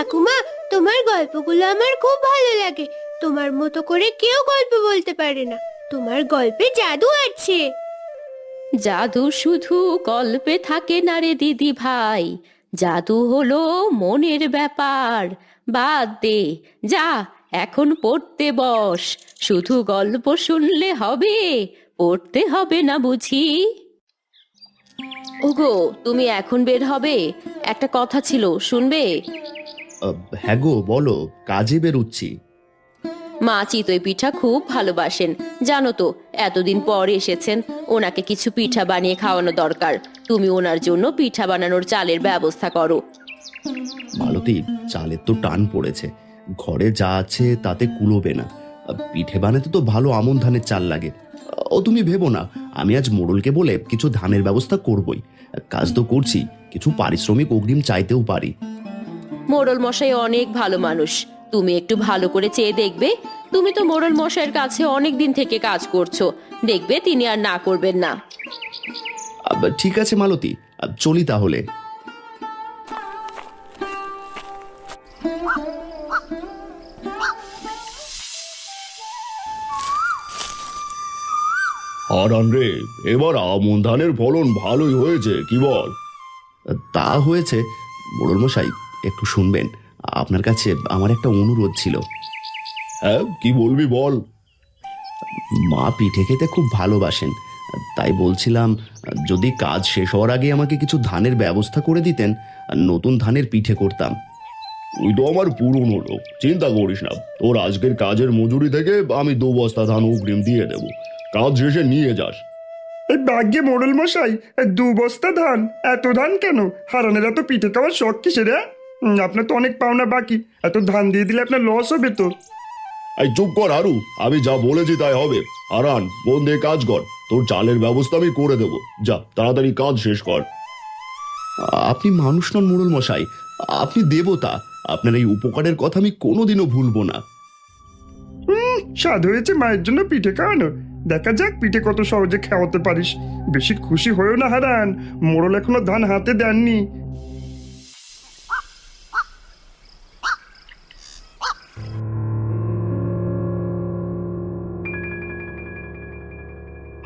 ঠাকুমা, তোমার গল্পগুলো আমার খুব ভালো লাগে। তোমার মতো করে কেউ গল্প বলতে পারে না। তোমার গল্পে জাদু আছে। জাদু শুধু গল্পে থাকে না রে দিদি ভাই, জাদু হলো মনের ব্যাপার। বাদ দে, যা এখন পড়তে বস। শুধু গল্প শুনলে হবে, পড়তে হবে না বুঝি? ওগো, তুমি এখন বের হবে? একটা কথা ছিল, শুনবে? হ্যাঁ গো, বলো, কাজে বেরোচ্ছি। মা চিতই পিঠা খুব ভালোবাসেন, জানো তো। এতদিন পর এসেছেন, ওনাকে কিছু পিঠা বানিয়ে খাওয়ানো দরকার। তুমি ওনার জন্য পিঠা বানানোর চালের ব্যবস্থা করো। মালতী, চালের তো টান পড়েছে, ঘরে যা আছে তাতে কুলোবে না। পিঠে বানাতে তো ভালো আমন ধানের চাল লাগে। ও তুমি ভেবো না, আমি আজ মোড়লকে বলে কিছু ধানের ব্যবস্থা করবই। কাজ তো করছি, কিছু পারিশ্রমিক অগ্রিম চাইতেও পারি। মোড়ল মশাই অনেক ভালো মানুষ, তুমি একটু ভালো করে চেয়ে দেখবে। তুমি তো মোড়ল মশাইয়ের কাছে অনেক দিন থেকে কাজ করছো, দেখবে তিনি আর না করবেন না। ঠিক আছে মালতী, চলি তাহলে। হারান রে, এবার আমন ধানের ফলন ভালোই হয়েছে, কি বল? তা হয়েছে। মোড়ল মশাই, একটু শুনবেন? আপনার কাছে আমার একটা অনুরোধ ছিল। হ্যাঁ, কি বলবি বল। মা পিঠে খেতে খুব ভালোবাসেন, তাই বলছিলাম যদি কাজ শেষ হওয়ার আগে আমাকে কিছু ধানের ব্যবস্থা করে দিতেন, নতুন ধানের পিঠে করতাম। তুই তো আমার পুরনো লোক, চিন্তা করিস না। তোর আজকের কাজের মজুরি থেকে আমি 2 বস্তা ধান অগ্রিম দিয়ে দেবো, কাজ শেষে নিয়ে যাস। এই ভাগ্যে মোড়ল মশাই, 2 বস্তা ধান! এত ধান কেন? হারানের এত পিঠে খাওয়ার শখ কিসের? আপনার তো অনেক পাওনা বাকি, এত ধান দিয়ে দিলে আপনার লস হবে তো। এই চুপ কর হারু, আমি যা বলেছি তাই হবে। হারান, মন দিয়ে কাজ কর, তোর চালের ব্যবস্থা আমি করে দেবো। যা, তাড়াতাড়ি কাজ শেষ কর। আপনি মানুষ নন মোড়ল মশাই, আপনি দেবতা। আপনার এই উপকারের কথা আমি কোনোদিনও ভুলবো না। স্বাদ হয়েছে মায়ের জন্য পিঠে খাওয়ানো। দেখা যাক পিঠে কত সহজে খাওয়াতে পারিস। বেশি খুশি হয়েও না হারান, মোড়ল এখনো ধান হাতে দেননি।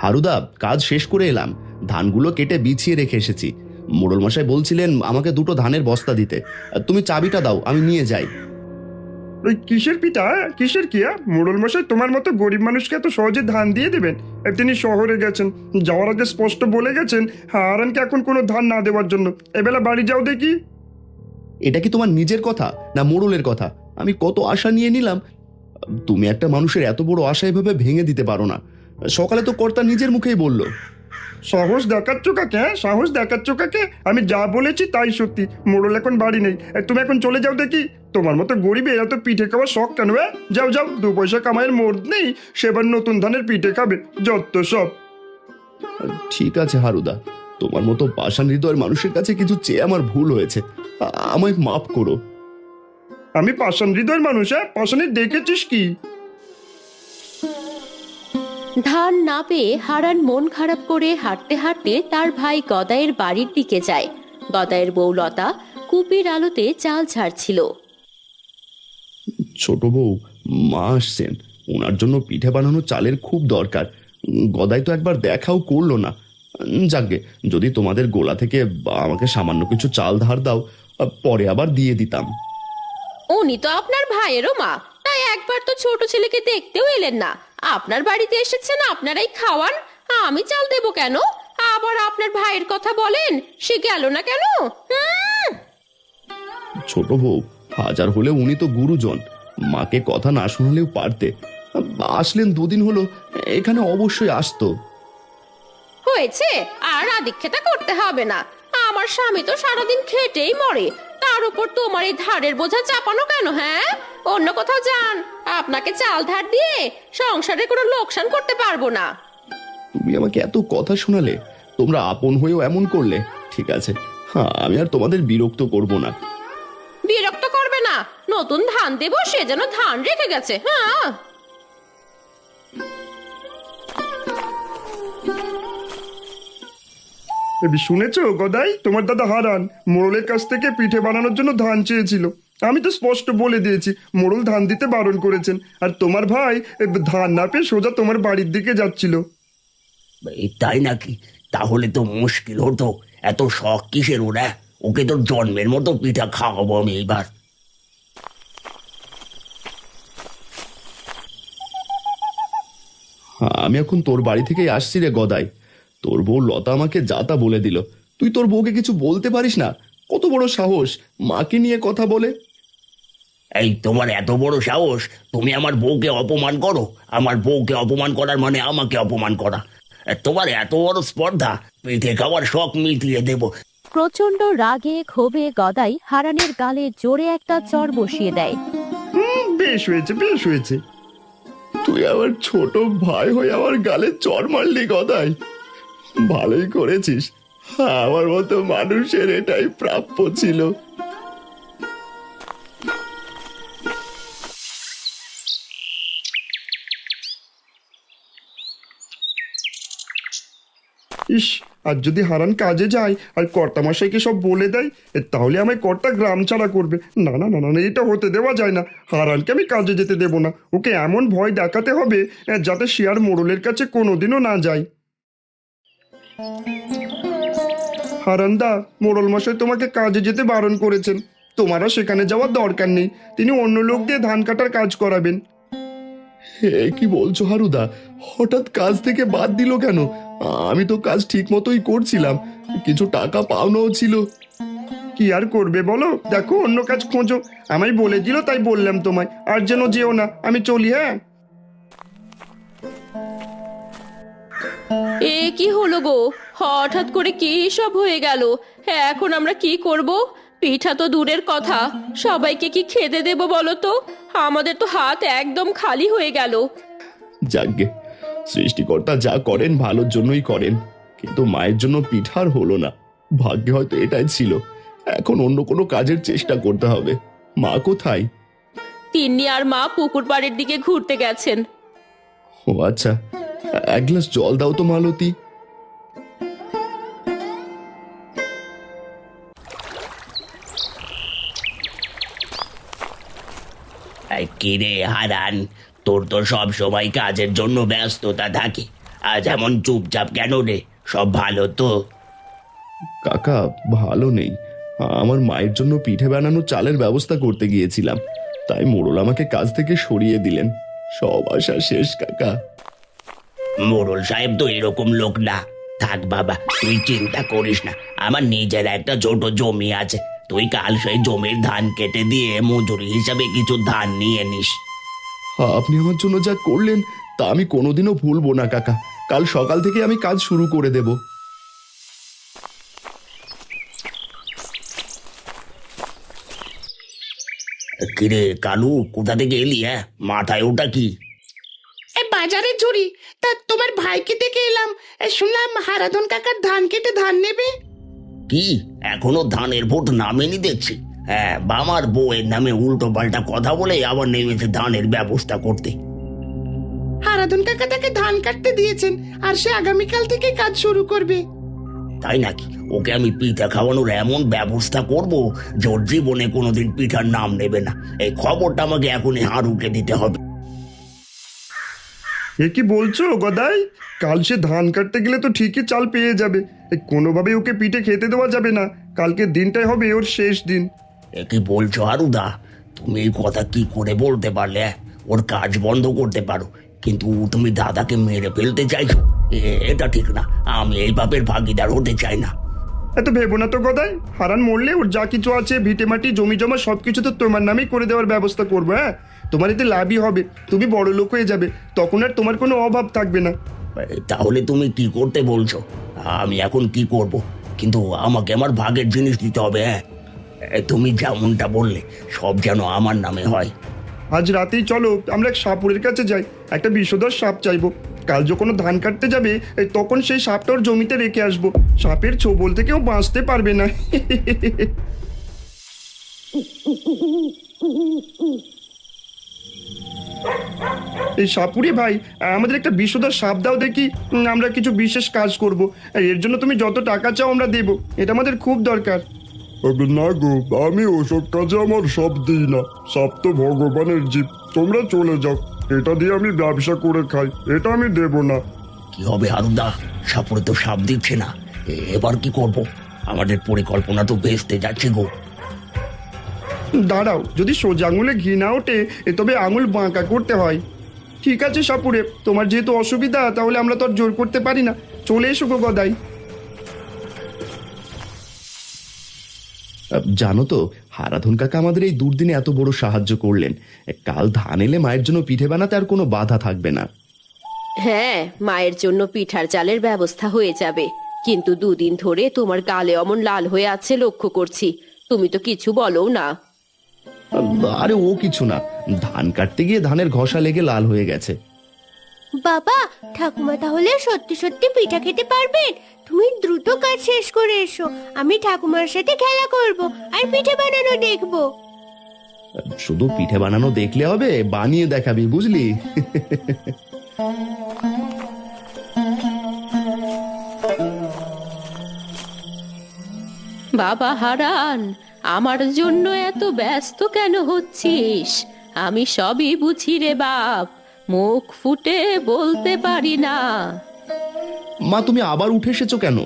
হারুদা, কাজ শেষ করে এলাম, ধানগুলো কেটে বিছিয়ে রেখে এসেছি। মোড়ল মশাই বলছিলেন আমাকে 2টো ধানের বস্তা দিতে। তুমি চাবিটা দাও, আমি নিয়ে যাই। ওই কিসের পিঠা? কিসের কি? মোড়ল মশাই তোমার মতো গরিব মানুষকে এত সহজে ধান দিয়ে দেবেন? তিনি শহরে গেছেন, যাওয়ার আগে স্পষ্ট বলে গেছেন হারানকে এখন কোনো ধান না দেওয়ার জন্য। এবেলা বাড়ি যাও দেখি। এটা কি তোমার নিজের কথা না মোড়লের কথা? আমি কত আশা নিয়ে নিলাম। তুমি একটা মানুষের এত বড় আশা এভাবে ভেঙে দিতে পারো না। সকালে তো কর্তা নিজের মুখেই বলল। সাহস দেখাচ্ছ কাকে? সাহস দেখাচ্ছ কাকে? আমি যা বলেছি তাই সত্যি। মোড়ল এখন বাড়ি নেই, তুমি এখন চলে যাও দেখি। তোমার মতো গরিবে এত পিঠে খাওয়ার শখ কেন? যাও যাও, 2 পয়সা কামাইয়ের মোড় নেই, সেবার নতুন ধানের পিঠে খাবে, যত সব। ঠিক আছে হারুদা, তোমার মতো পাষাণ হৃদয়ের মানুষের কাছে কিছু চেয়ে আমার ভুল হয়েছে, আমায় মাফ করো। আমি পাষাণ হৃদয়ের মানুষ? পাষাণে দেখেছিস কি? ধান না পেয়ে হারান মন খারাপ করে হাঁটতে হাঁটতে তার ভাই গদাইয়ের বাড়ির দিকে যায়। গদাইয়ের বউ লতা কুপির আলোতে চাল ছাড়ছিল। ছোট বউ, মা আসছেন, ওনার জন্য পিঠে বানানো চালের খুব দরকার। গদাই তো একবার দেখাও করলো না। যাকগে, যদি তোমাদের গোলা থেকে আমাকে সামান্য কিছু চাল ধার দাও, পরে আবার দিয়ে দিতাম। উনি তো আপনার ভাইয়েরও মা, তাই একবার তো ছোট ছেলেকে দেখতেও এলেন না। আপনার বাড়িতে এসেছেন, আপনারাই খাওয়ান, আমি চাল দেবো কেন? আবার আপনার ভাইয়ের কথা বলেন, সে গেল না কেন? ছোট বউ, হাজার হলে উনি তো গুরুজন, মাকে কথা না শোনালেও পারতে। আসলেন 2 দিন হলো, এখানে অবশ্যই আসতো। হয়েছে, আর আদিক্ষেতা করতে হবে না। আমার স্বামী তো সারাদিন খেটেই মরে, তার উপর তোমার এই ধারের বোঝা চাপানো কেন? অন্য কোথাও যান, আপনাকে চাল ধার দিয়ে সংসারে কোনো লোকসান করতে পারবো না। তুমি আমাকে এত কথা শোনালে, তোমরা আপন হয়েও এমন করলে। ঠিক আছে, হ্যাঁ, আমি আর তোমাদের বিরক্ত করব না। বিরক্ত করবে না, নতুন ধান দেবো, সে যেন ধান রেখে গেছে। শুনেছো গদাই, তোমার দাদা হারান মোড়লের কাছ থেকে পিঠে বানানোর জন্য ধান চেয়েছিল। আমি তো স্পষ্ট বলে দিয়েছি মোড়ল ধান দিতে বারণ করেছেন, আর তোমার ভাই ধান না পেয়ে সোজা তোমার বাড়ির দিকে যাচ্ছিল। এই তাই নাকি? তাহলে তো মুশকিল হতো। এত শখ কিসের ওরা? ওকে তো জন্মের মতো পিঠা খাওয়াবো আমি এইবার। আমি এখন তোর বাড়ি থেকেই আসছি রে গদাই। তোর বউ লতা আমাকে যাতা বলে দিল। তুই তোর বউকে কিছু বলতে পারিস না? কত বড় সাহস, মাকে নিয়ে কথা বলে। এই তোমার এত বড় সাহস, তুমি আমার বউকে অপমান করো? আমার বউকে অপমান করার মানে আমাকে অপমান করা। তোমার এত বড় স্পর্ধা, পিঠে খাওয়ার শখ মিটিয়ে দেব। প্রচন্ড রাগে ক্ষোভে গদাই হারানের গালে জোরে একটা চড় বসিয়ে দেয়। বেশ হয়েছে, বেশ হয়েছে। তুই আমার ছোট ভাই হয়ে আমার গালে চড় মারলি গদাই। ভালোই করেছিস, আমার মতো মানুষের এটাই প্রাপ্য ছিল। ইস, আর যদি হারান কাজে যায় আর কর্তামশাইকে সব বলে দেয়, তাহলে আমায় কর্তা গ্রাম ছাড়া করবে। না না না না না, এটা হতে দেওয়া যায় না। হারানকে আমি কাজে যেতে দেব না। ওকে এমন ভয় দেখাতে হবে যাতে সে আর মোড়লের কাছে কোনোদিনও না যায়। হারানদা, মোড়ল মশাই তোমাকে কাজে যেতে বারণ করেছেন। তোমারও সেখানে যাওয়ার দরকার নেই। তিনি অন্য লোক দিয়ে ধান কাটার কাজ করাবেন। এ কি বলছো হারুদা? হঠাৎ কাজ থেকে বাদ দিল কেন? আমি তো কাজ ঠিক মতোই করছিলাম, কিছু টাকা পাওনাও ছিল। কি আর করবে বলো, দেখো অন্য কাজ খোঁজো। আমায় বলে দিল তাই বললাম তোমায়। আর যেন যেও না, আমি চলি। হ্যাঁ, এ কি হলো গো? হঠাৎ করে কি সব হয়ে গেল? এখন আমরা কি করব? পিঠা তো দূরের কথা, সবাইকে কি খেতে দেব বলো তো? আমাদের তো হাত একদম খালি হয়ে গেল। যাকগে, সৃষ্টিকর্তা যা করেন ভালোর জন্যই করেন। কিন্তু মায়ের জন্য পিঠার হলো না। ভাগ্যে হয়তো এটাই ছিল। এখন অন্য কোনো কাজের চেষ্টা করতে হবে। মা কোথায়? তিন্নি আর মা পুকুর পাড়ের দিকে ঘুরতে গেছেন। ও আচ্ছা, এক গ্লাস জল দাও তো মালতী। এই কিরে হারান, তোর তো সব সময় কাজের জন্য ব্যস্ততা থাকে, আজ এমন চুপচাপ কেন রে? সব ভালো তো? কাকা, ভালো নেই। আমার মায়ের জন্য পিঠে বানানো চালের ব্যবস্থা করতে গিয়েছিলাম, তাই মোড়ল আমাকে কাজ থেকে সরিয়ে দিলেন। সব আশা শেষ কাকা। মোড়ল সাহেব তো এরকম লোক না। থাক বাবা, তুই চিন্তা করিস না। আমার নিজের একটা ছোট জমি আছে, তুই কাল সেই জমির ধান কেটে দিয়ে মজুরি হিসাবে কিছু ধান নিয়ে নিস। আপনি আমার জন্য যা করলেন তা আমি কোনোদিনও ভুলবো না কাকা। কাল সকাল থেকে আমি কাজ শুরু করে দেব। কিরে কালু, কোথা থেকে এলি? হ্যাঁ, মাথায় ওটা কি? বাজারে চুরি। তা তোমার ভাইকে দেখে এলাম। শুনলাম হারাধন কাকার ধান কেটে ধান নেবে। কি, এখনো ধানের ভোট নামেনি দেখছি? হ্যাঁ, আমার বউয়ের নামে উল্টো পাল্টা কথা বলে আবার নেমেছে ধানের ব্যবস্থা করতে। হারাধন কাকা তাকে ধান কাটতে দিয়েছেন, আর সে আগামীকাল থেকে কাজ শুরু করবে। তাই নাকি? ওকে আমি পিঠা খাওয়ানোর এমন ব্যবস্থা করব যে ওর জীবনে কোনোদিন পিঠার নাম নেবে না। এই খবরটা আমাকে এখনই হারুকে দিতে হবে। এ কি বলছো গদাই? কাল সে ধান কাটতে গেলে তো ঠিকই চাল পেয়ে যাবে। কোনোভাবে ওকে পিঠে খেতে দেওয়া যাবে না। কালকের দিনটাই হবে ওর শেষ দিন। এ কি বলছো হারুদা? তুমি এই কথা কি করে বলতে পারলে? ওর কাজ বন্ধ করতে পারো, কিন্তু তুমি দাদাকে মেরে ফেলতে চাইছো? এটা ঠিক না। আমি এই পাপের ভাগিদার হতে চাই না। এত ভেবো না তো গদাই। হারান মরলে ওর যা কিছু আছে, ভিটে মাটি জমি জমা সবকিছু তো তোমার নামেই করে দেওয়ার ব্যবস্থা করবো। হ্যাঁ, তোমার এতে লাভই হবে। তুমি বড় লোক হয়ে যাবে, তখন আর তোমার কোনো অভাব থাকবে না। তাহলে তুমি কি করতে বলছো? আমি এখন কি করব? কিন্তু আমাকে আমার ভাগের জিনিস দিতে হবে। হ্যাঁ, তুমি যেমনটা বললে সব যেন আমার নামে হয়। আজ রাতেই চলো, আমরা এক সাপুরের কাছে যাই। একটা বিষধর সাপ চাইবো। কাল যখন ধান কাটতে যাবে তখন সেই সাপটা ওর জমিতে রেখে আসবো। সাপের ছোবল থেকে ও বাঁচতে পারবে না। এই সাপুরে ভাই, আমাদের একটা বিষধর সাপ দাও দেখি। আমরা কিছু বিশেষ কাজ করব। এর জন্য তুমি যত টাকা চাও আমরা দেব। এটা আমাদের খুব দরকার। না গো, আমি ওসব কাজে আমার সাপ দিই না। সাপ তো ভগবানের জীব। তোমরা চলে যাও, এটা দিয়ে আমি ব্যবসা করে খাই, এটা আমি দেব না। কি হবে হারুদা, সাপুরে তো সাপ দিচ্ছে না, এবার কি করব? আমাদের পরিকল্পনা তো ভেস্তে যাচ্ছে গো। দাঁড়াও, যদি সোজা আঙুলে ঘি না ওঠে তবে আঙুল বাঁকা করতে হয়। ঠিক আছে সাপুরে, তোমার যেহেতু অসুবিধা, তাহলে আমরা তো আর জোর করতে পারি না। চলে এসো গো গদাই। জানো তো, হারাধন কাকা আমাদের এই দুর্দিনে এত বড় সাহায্য করলেন। কাল ধান এলে মায়ের জন্য পিঠে বানাতে আর কোনো বাধা থাকবে না। হ্যাঁ, মায়ের জন্য পিঠার চালের ব্যবস্থা হয়ে যাবে। কিন্তু দুদিন ধরে তোমার গালে অমন লাল হয়ে আছে লক্ষ্য করছি, তুমি তো কিছু বলো না। আরে ও কিছু না, ধান কাটতে গিয়ে ধানের ঘষা লেগে লাল হয়ে গেছে। বাবা, ঠাকুমা তাহলে সত্যি সত্যি পিঠা খেতে পারবেন? তুমি দ্রুত কাজ শেষ করে এসো, আমি ঠাকুমার সাথে খেলা করব আর পিঠে বানানো দেখব। শুধু পিঠে বানানো দেখলে হবে, বানিয়ে দেখাবি, বুঝলি? বাবা হারান, আমার জন্য এত ব্যস্ত কেন হচ্ছিস? আমি সবই বুঝি রে বাপ, মুখ ফুটে বলতে পারি না। মা, তুমি আবার উঠে এসেছো কেন?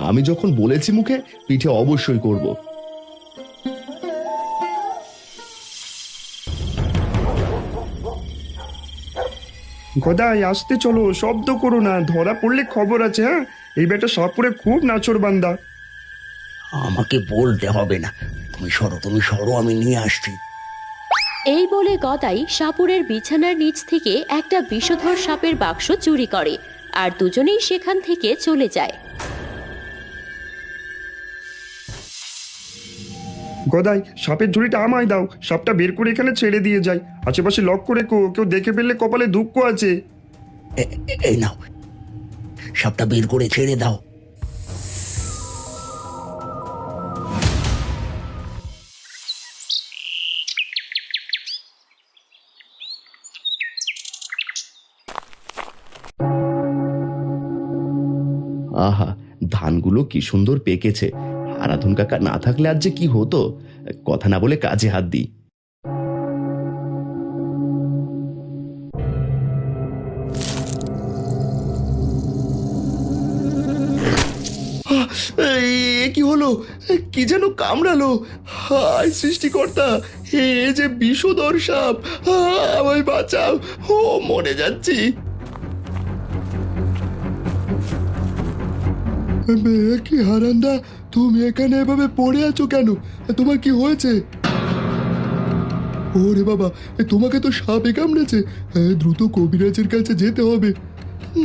আমি যখন বলেছি মুখে, পিঠে অবশ্যই করব। গদাই আসতে চলো, শব্দ করো না, ধরা পড়লে খবর আছে। হ্যাঁ, এই বেটা সাপুরে খুব নাচর বান্দা। আমাকে বলতে হবে না, তুমি সরো, আমি নিয়ে আসছি। এই বলে গদাই সাপুরের বিছানার নিচ থেকে একটা বিষধর সাপের বাক্স চুরি করে, আর দুজনেই সেখান থেকে চলে যায়। গদাই, সাপের ঝুড়িটা আমায় দাও, সাপটা বের করে এখানে ছেড়ে দিয়ে যাই। আশেপাশে লক্ষ্য রেখো, কেউ দেখে ফেললে কপালে দুঃখ আছে। এই নাও, সাপটা বের করে ছেড়ে দাও। আহা, ধানগুলো কি সুন্দর পেকেছে। হারাধন কাকা না থাকলে আজ যে কি হতো। কথা না বলে কাজে হাত দিই। কি হলো? কি যেন কামড়ালো? হায় সৃষ্টিকর্তা, এ যে বিষধর সাপ! আমায় বাঁচাও, ও মরে যাচ্ছি। কি হারান্দা, তুমি এখানে এভাবে পড়ে আছো কেন? তোমার কি হয়েছে? ওরে বাবা, তোমাকে তো সাপে কামড়েছে। দ্রুত কবিরাজের কাছে যেতে হবে।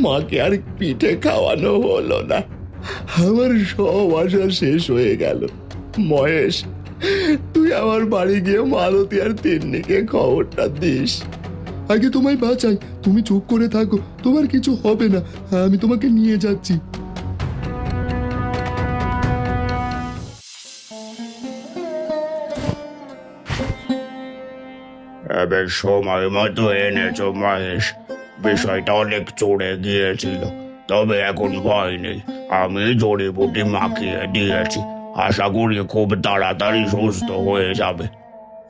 মাকে আর পিঠে খাওয়ানো হলো না, আমার সব আশা শেষ হয়ে গেল। মহেশ, তুই আমার বাড়ি গিয়ে মালতী আর তিন্নিকে খবরটা দিস। আগে তোমায় বাঁচাই, তুমি চুপ করে থাকো, তোমার কিছু হবে না, আমি তোমাকে নিয়ে যাচ্ছি। এবার সময় মতো এনেছো মহেশ। বিষয়টা অনেক চড়ে গিয়েছিল, তবে এখন ভয় নেই। আমি জড়িবুটি মাখিয়ে দিয়েছি, আশা করি খুব তাড়াতাড়ি সুস্থ হয়ে যাবে।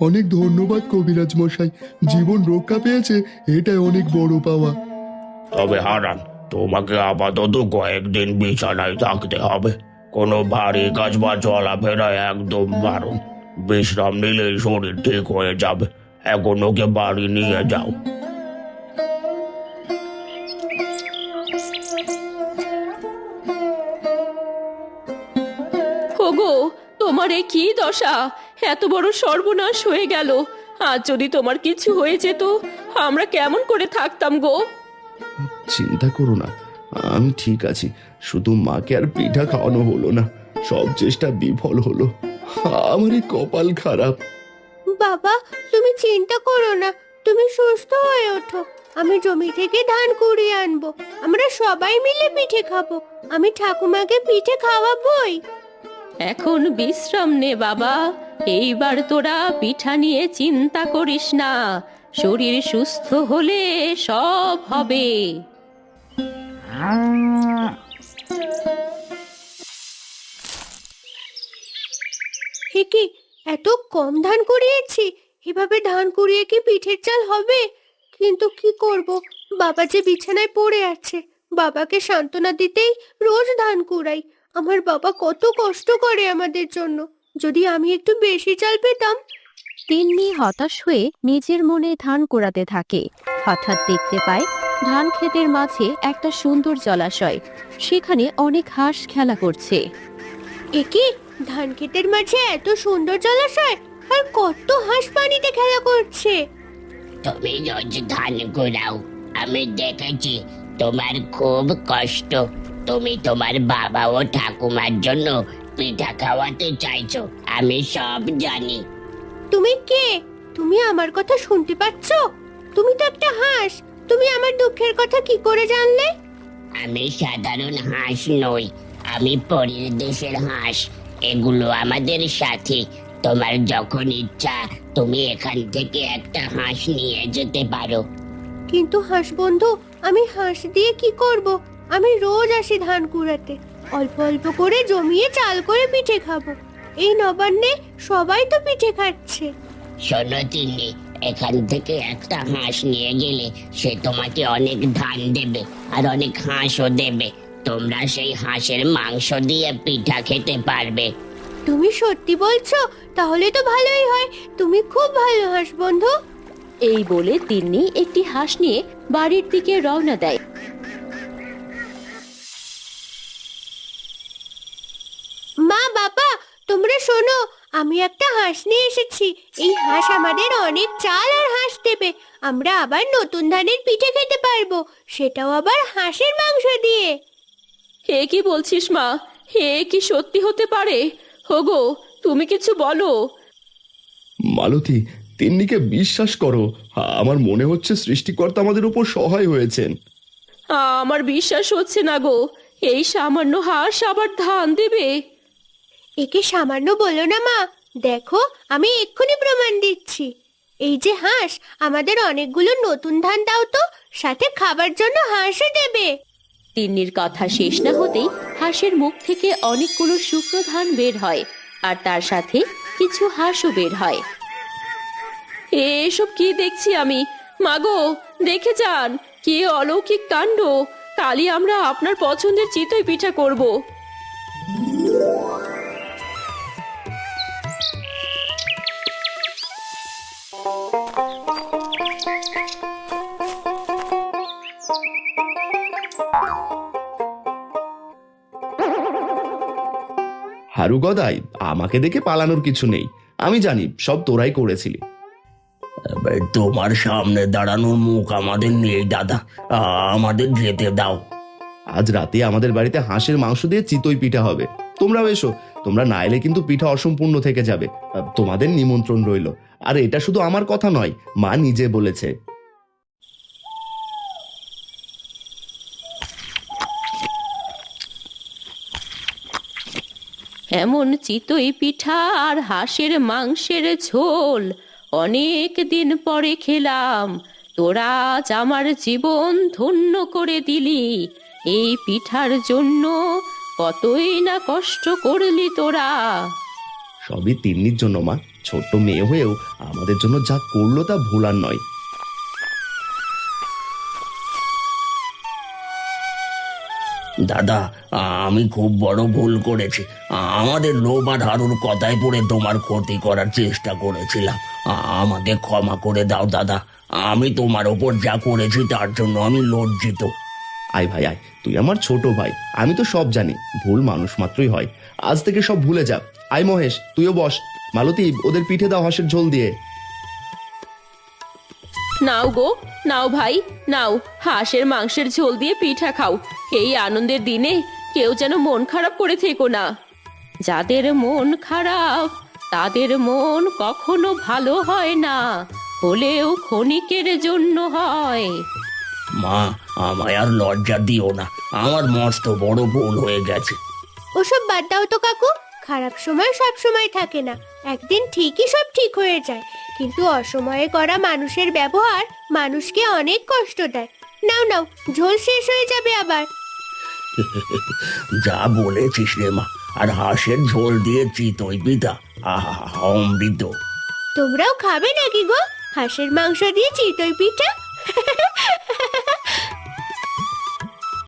অনেক ধন্যবাদ কবিরাজ মশাই, জীবন রক্ষা পেয়েছে, এটাই অনেক বড় পাওয়া। তবে হারান, তোমাকে আপাতত কয়েকদিন বিছানায় থাকতে হবে। কোনো ভারী কাজ বা চলাফেরা একদম বারণ। বিশ্রাম নিলেই শরীর ঠিক হয়ে যাবে। এখন ওকে বাড়ি নিয়ে যাও। ওগো, তোমার এ কি দশা! এত বড় সর্বনাশ হয়ে গেল। আজ যদি তোমার কিছু হয়ে যেত, আমরা কেমন করে থাকতাম গো? চিন্তা করো না, আমি ঠিক আছি। শুধু মাকে আর পিঠা খাওয়ানো হলো না, সব চেষ্টা বিফল হলো। আমারই কপাল খারাপ। বাবা, তুমি চিন্তা করো না, তুমি সুস্থ হয়ে ওঠো। আমি জমি থেকে ধান কুড়িয়ে আনবো, আমরা সবাই মিলে পিঠে খাবো। আমি ঠাকুমাকে পিঠে খাওয়াবোই। এখন বিশ্রাম নে বাবা, এইবার তোরা পিঠা নিয়ে চিন্তা করিস না। শরীর সুস্থ হলে সব হবে। এত কম ধান কুড়িয়েছি, এভাবে ধান কুড়িয়ে কি পিঠের চাল হবে? কিন্তু কি করব, বাবা যে বিছানায় পড়ে আছে। বাবাকে সান্ত্বনা দিতেই রোজ ধান কুড়াই। আমার বাবা কত কষ্ট করে আমাদের জন্য। যদি আমি একটু বেশি চাল পেতাম। তিন্নি হতাশ হয়ে নিজের মনে ধান কুড়াতে থাকে। হঠাৎ দেখতে পায় ধান ক্ষেতের মাঝে একটা সুন্দর জলাশয়। সেখানে অনেক হাঁস খেলা করছে। একি, ধান ক্ষেতের মাঝে এত সুন্দর জলাশয়, আর কত হাঁস পানিতে খেলা করছে। তুমি রোজ ধান কুড়াও, আমি দেখেছি তোমার খুব কষ্ট। তুমি তোমার বাবা ও ঠাকুমার জন্য পিঠা খাওয়াতে চাইছো, আমি সব জানি। তুমি কে? তুমি আমার কথা শুনতে পাচ্ছ? তুমি তো একটা হাঁস। তুমি আমার দুঃখের কথা কি করে জানলে? আমি সাধারণ হাঁস নই, আমি পরের দেশের হাঁস। এগুলো আমাদের সাথী। তোমার যখন ইচ্ছা তুমি এখান থেকে একটা হাঁস নিয়ে যেতে পারো। কিন্তু হাঁস বন্ধু, আমি হাঁস দিয়ে কি করব? আমি রোজ আসি ধান কুড়াতে, অল্প অল্প করে জমিয়ে চাল করে পিঠে খাবো। এই নবান্নে সবাই তো পিঠে খাচ্ছে। শোনো তিন্নি, এখান থেকে একটা হাঁস নিয়ে গেলে সে তোমাকে অনেক ধান দেবে আর অনেক হাঁসও দেবে। তোমরা সেই হাঁসের মাংস দিয়ে পিঠা খেতে পারবে। তুমি সত্যি বলছো? তাহলে তো ভালোই হয়। তুমি খুব ভালো হাঁস বন্ধু। এই বলে তিন্নি একটি হাঁস নিয়ে বাড়ির দিকে রওনা দেয়। মা, বাবা, তোমরা শোনো, আমি একটা হাঁস নিয়ে এসেছি। এই হাঁস আমাদের অনেক চাল আর হাঁস দেবে। আমরা আবার নতুন ধানের পিঠে খেতে পারবো, সেটাও আবার হাঁসের মাংস দিয়ে। হে কি বলছিস মা? হে কি সত্যি হতে পারে? হোগো, তুমি কিছু বলো। মালতী, তিন্নিকে বিশ্বাস করো। আমার মনে হচ্ছে সৃষ্টিকর্তা আমাদের উপর সহায় হয়েছেন। আমার বিশ্বাস হচ্ছে না গো, এই সামান্য হাঁস আবার ধান দেবে? একে সামান্য বলো না মা। দেখো, আমি এক্ষুনি প্রমাণ দিচ্ছি। এই যে হাঁস, আমাদের অনেকগুলো নতুন ধান দাও তো, সাথে খাবার জন্য হাঁসও দেবে। তিন্নির কথা শেষ না হতেই হাঁসের মুখ থেকে অনেকগুলো শুকনো ধান বের হয়, আর তার সাথে কিছু হাঁসও বের হয়। এসব কি দেখছি আমি? মাগো, দেখে যান, কি অলৌকিক কাণ্ড! কালই আমরা আপনার পছন্দের চিতই পিঠা করব। হারু গদাই, আমাকে দেখে পালানোর কিছু নেই। আমি জানি সব তোরাই করেছিলি। তোমার সামনে দাঁড়ানোর মুখ আমাদের নেই দাদা, আমাদের যেতে দাও। আজ রাতে আমাদের বাড়িতে হাঁসের মাংস দিয়ে চিতই পিঠা হবে। তোমরাও এসো। তোমরা না এলে কিন্তু পিঠা অসম্পূর্ণ থেকে যাবে। তোমাদের নিমন্ত্রণ রইল। আর এটা শুধু আমার কথা নয়, মা নিজে বলেছে। এমন চিতই পিঠা আর হাঁসের মাংসের ঝোল অনেক দিন পরে খেলাম। তোরা আজ আমার জীবন ধন্য করে দিলি। এই পিঠার জন্য কতই না কষ্ট করলি তোরা। সবই তিন্নির জন্য মা। ছোট্ট মেয়ে হয়েও আমাদের জন্য যা করলো তা ভোলার নয়। দাদা, আমি খুব বড় ভুল করেছি। আমাদের লোভ আর হারুর কথায় পড়ে তোমার ক্ষতি করার চেষ্টা করেছিলাম। আমাকে ক্ষমা করে দাও দাদা। আমি তোমার ওপর যা করেছি তার জন্য আমি লজ্জিত। আয় ভাই আয়, তুই আমার ছোট ভাই। আমি তো সব জানি, ভুল মানুষ মাত্রই হয়। আজ থেকে সব ভুলে যা। আয় মহেশ, তুইও বস। মালতী, ওদের পিঠে দাও হাঁসের ঝোল দিয়ে। নাও গো, নাও ভাই, নাও হাঁসের মাংসের ঝোল দিয়ে পিঠা খাও। এই আনন্দের দিনে কেউ যেন মন খারাপ করে থেকো না। যাদের মন খারাপ তাদের মন কখনো ভালো হয় না, হলেও ক্ষণিকের জন্য হয়। মা, আমায় আর লজ্জা দিও না। আমার মস্ত বড় ভুল হয়ে গেছে। ওসব বাদ দাও তো কাকু। খারাপ সময় সব সময় থাকে না, একদিন ঠিকই সব ঠিক হয়ে যায়। কিন্তু অসময়ে করা মানুষের ব্যবহার মানুষকে অনেক কষ্ট দেয়। নাও নাও, ঝোল শেষ হয়ে যাবে আবার। যা বলেছিস রে মা। আর হাঁসের ঝোল দিয়ে চিতই পিঠা, আহা অমৃত। তোমরাও খাবে নাকি গো হাঁসের মাংস দিয়ে চিতই পিঠা?